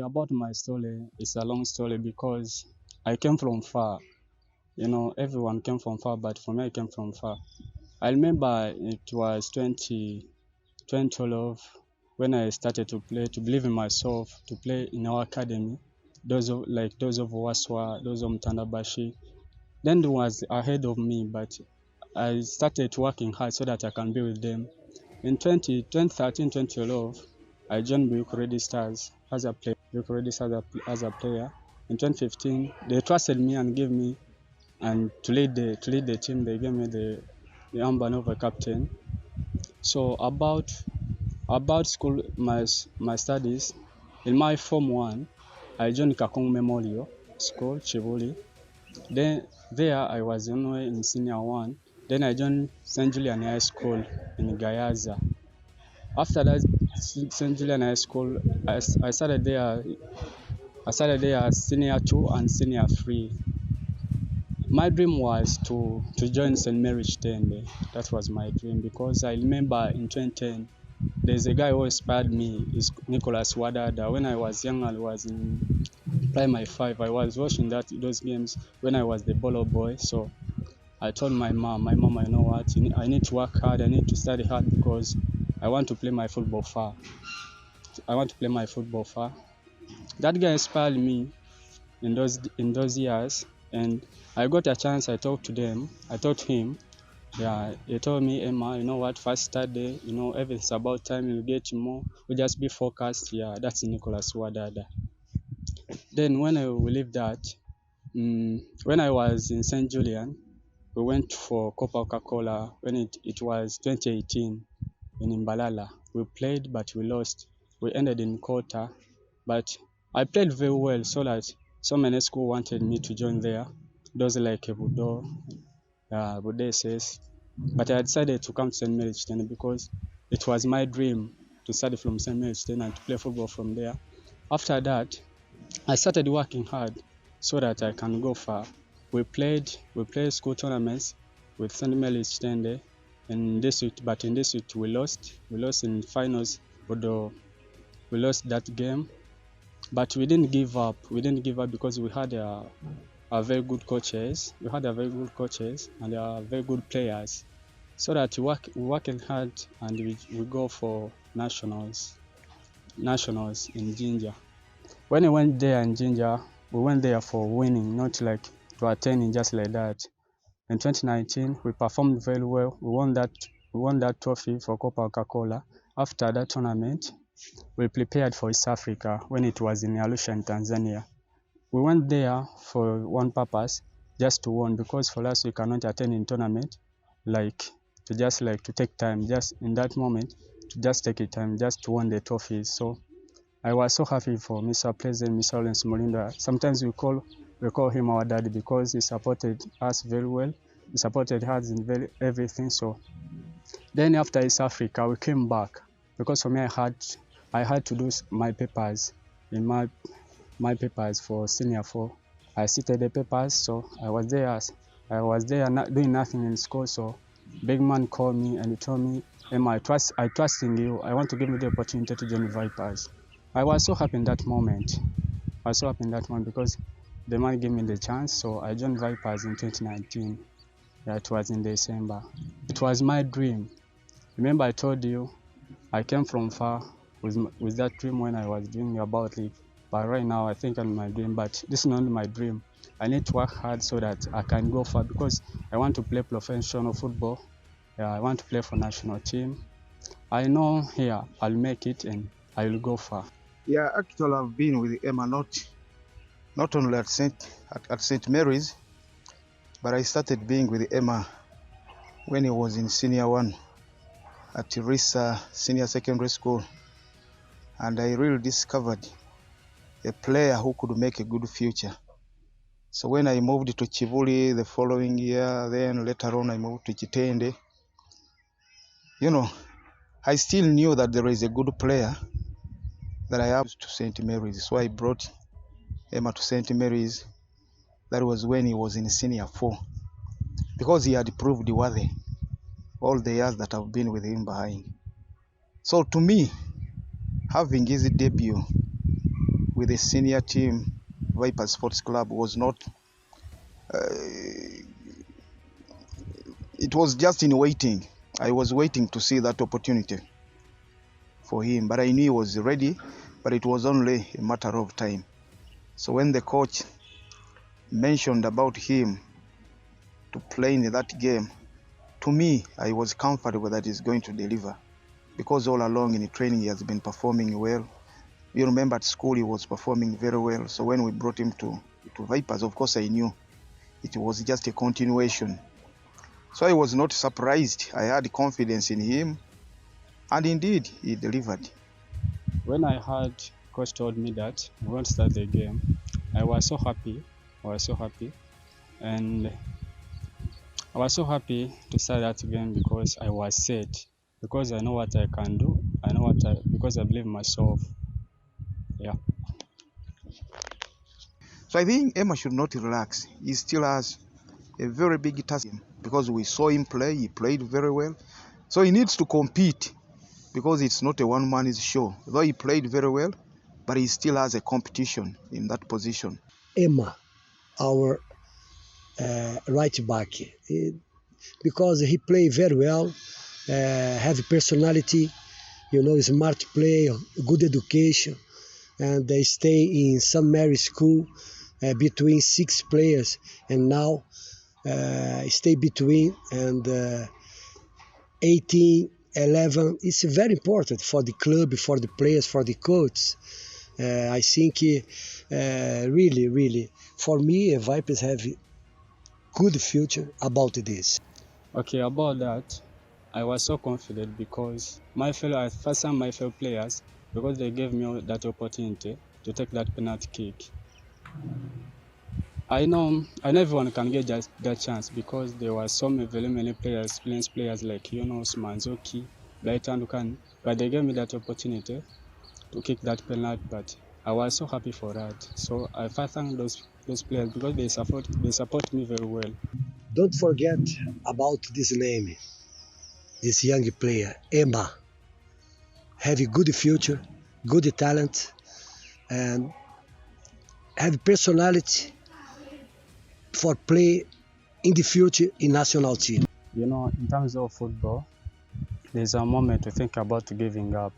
Okay, about my story, it's a long story because I came from far. Everyone came from far, but for me, I came from far. I remember it was 2012 when I started to play, to believe in myself, to play in our academy. Those of Waswa, those of Mtandabashi. Then there was ahead of me, but I started working hard so that I can be with them. In 2013, 2012, I joined Bukuredi Stars as a player. As a player. In 2015, they trusted me and gave me and to lead the team. They gave me the armband of a captain. So about school, my studies, in my Form 1, I joined Kakong Memorial School, Chivuli. Then there I was only in Senior 1. Then I joined St. Julian High School in Gayaza. After that, St. Julian High School, I started there. I started there as Senior 2 and Senior 3. My dream was to join St. Mary's KITENDE. That was my dream because I remember in 2010, there's a guy who inspired me. Is Nicholas Wadada. When I was young, I was in primary 5. I was watching those games when I was the baller boy. So I told my mom, you know what? I need to work hard. I need to study hard because I want to play my football far. That guy inspired me in those years, and I got a chance. I talked to him. Yeah, he told me, Emma, you know what? First study. Everything's about time. You'll get more. We just be focused. Yeah, that's Nicholas Wadada. Then when we leave that, when I was in St. Julian, we went for Coca-Cola when it was 2018 in Imbalala. We played, but we lost. We ended in quarter, but I played very well so that so many schools wanted me to join there. Those like Budo, Budeses. But I decided to come to St. Mary's KITENDE because it was my dream to study from St. Mary's KITENDE and to play football from there. After that, I started working hard so that I can go far. We played school tournaments with St. Mary's KITENDE in district, but in district we lost. We lost in finals, although we lost that game. But we didn't give up. Because we had a very good coaches. We had a very good coaches and very good players. So that we working hard and we go for nationals in Jinja. When we went there in Jinja, we went there for winning, not like to attaining just like that. In 2019, we performed very well. We won that trophy for Coca-Cola. After that tournament, we prepared for East Africa when it was in Arusha in Tanzania. We went there for one purpose, just to win, because for us we cannot attend in tournament to take time, just in that moment, to just take it time, just to win the trophies. So I was so happy for Mr. President, Mr. Lawrence Mulinda. Sometimes we call him our daddy because he supported us very well. He supported us in everything. So then after East Africa, we came back because for me I had to do my papers in my papers for Senior 4. I cited the papers, so I was there not doing nothing in school. So big man called me and he told me, Emma, I trust in you. I want to give you the opportunity to join Vipers. I was so happy in that moment. Because the man gave me the chance. So I joined Vipers in 2019. That was in December. It was my dream. Remember I told you I came from far with that dream when I was dreaming about it. But right now I think I'm my dream. But this is not my dream. I need to work hard so that I can go far because I want to play professional football. I want to play for national team. I know here I'll make it and I will go far. Yeah, actually I've been with Emma not only at St. Mary's, but I started being with Emma when he was in Senior 1 at Risa Senior Secondary School. And I really discovered a player who could make a good future. So when I moved to Chivuli the following year, then later on I moved to KITENDE, I still knew that there is a good player that I have to St. Mary's. So I brought Emma to St. Mary's. That was when he was in Senior 4, because he had proved worthy all the years that I've been with him behind. So to me, having his debut with the senior team, Vipers Sports Club, was not. It was just in waiting. I was waiting to see that opportunity for him, but I knew he was ready, but it was only a matter of time. So when the coach mentioned about him to play in that game, to me, I was comfortable that he's going to deliver, because all along in the training he has been performing well. You remember at school he was performing very well. So when we brought him to Vipers, of course I knew it was just a continuation. So I was not surprised. I had confidence in him, and indeed he delivered. When I heard coach told me that we won't start the game, I was so happy. And I was so happy to start that game because I was set, because I know what I can do. Because I believe in myself. Yeah. So I think Emma should not relax. He still has a very big task, because we saw him play. He played very well. So he needs to compete, because it's not a one-man show. Though he played very well, but he still has a competition in that position. Emma, our right back, because he played very well, have personality, smart play, good education, and they stay in St. Mary's School between 6 players, and now stay between and 18, 11. It's very important for the club, for the players, for the coach. I think really, for me, Vipers have good future about this. Okay, about that, I was so confident because my fellow players, because they gave me that opportunity to take that penalty kick. I know everyone can get that chance, because there were very many players, experienced players like Yunus, Manzoki, Blaitan Dukan, but they gave me that opportunity to kick that penalty. But I was so happy for that. So I thank those players, because they support me very well. Don't forget about this name, this young player, Emma. Have a good future, good talent, and have personality for play in the future in national team. In terms of football, there's a moment to think about giving up.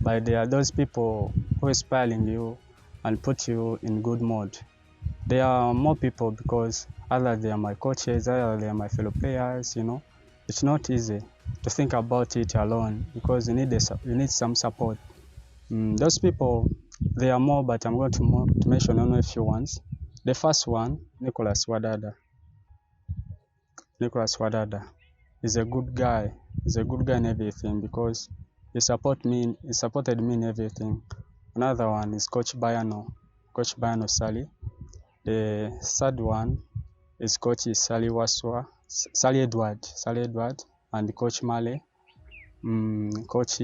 But there are those people who inspire you and put you in good mood. There are more people, because either they are my coaches, either they are my fellow players. It's not easy to think about it alone, because you need some support. Those people, they are more, but I'm going to mention only a few ones. The first one, Nicholas Wadada. Nicholas Wadada is a good guy. He's a good guy in everything, because he supported me in everything. Another one is Coach Bayano Sali. The third one is Coach Sali Edward, and Coach Male. Coach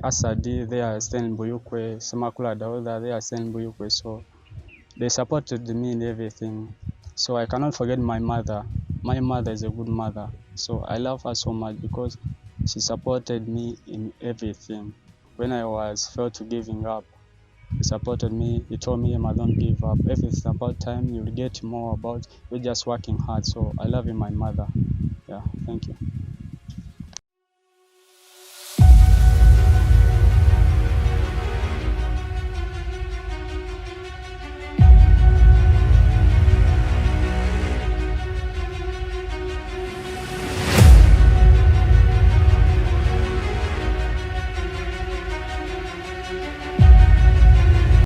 Asadi, they are staying in Buyukwe. Semakula Dauda, they are staying in Buyukwe. So they supported me in everything. So I cannot forget my mother. My mother is a good mother. So I love her so much, because she supported me in everything. When I felt to giving up, he supported me. He told me, Emma, don't give up. If it's about time, you'll get more about. We're just working hard. So I love you, my mother. Yeah, thank you.